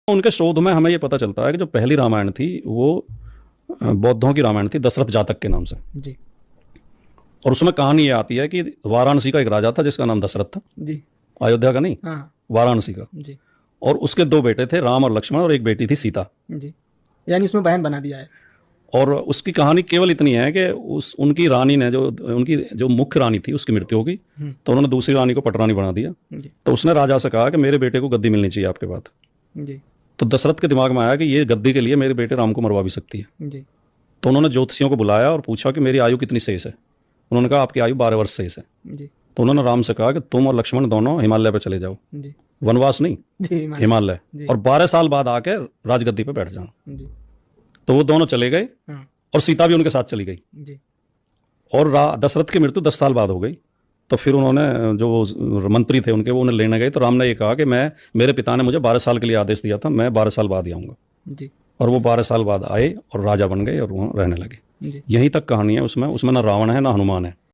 उनके शोध में हमें ये पता चलता है कि जो पहली रामायण थी वो बौद्धों की रामायण थी, दशरथ जातक के नाम से। जी और उसमें कहानी ये आती है कि वाराणसी का एक राजा था जिसका नाम दशरथ था, जी। अयोध्या का नहीं, हाँ वाराणसी का। जी और उसके दो बेटे थे, राम और लक्ष्मण, और एक बेटी थी सीता। जी। यानी उसमें बहन बना दिया है। और उसकी कहानी केवल इतनी है कि उनकी रानी ने उनकी जो मुख्य रानी थी उसकी मृत्यु हो गई, तो उन्होंने दूसरी रानी को पटरानी बना दिया। जी तो उसने राजा से कहा कि मेरे बेटे को गद्दी मिलनी चाहिए आपके बाद। जी तो दशरथ के दिमाग में आया कि ये गद्दी के लिए मेरे बेटे राम को मरवा भी सकती है। जी तो उन्होंने ज्योतिषियों को बुलाया और पूछा कि मेरी आयु कितनी शेष है। उन्होंने कहा आपकी आयु 12 वर्ष शेष है। जी तो उन्होंने राम से कहा कि तुम और लक्ष्मण दोनों हिमालय पर चले जाओ, जी वनवास नहीं, जी हिमालय, जी। और 12 साल बाद आके राजगद्दी पे बैठ जाओ। जी। तो वो दोनों चले गए हाँ और सीता भी उनके साथ चली गई। जी और दशरथ की मृत्यु 10 साल बाद हो गई। तो फिर उन्होंने जो मंत्री थे उनके, वो उन्हें लेने गए। तो राम ने ये कहा कि मेरे पिता ने मुझे 12 साल के लिए आदेश दिया था, मैं 12 साल बाद ही आऊँगा। जी और वो 12 साल बाद आए और राजा बन गए और वहाँ रहने लगे। जी। यहीं तक कहानी है उसमें ना रावण है ना हनुमान है।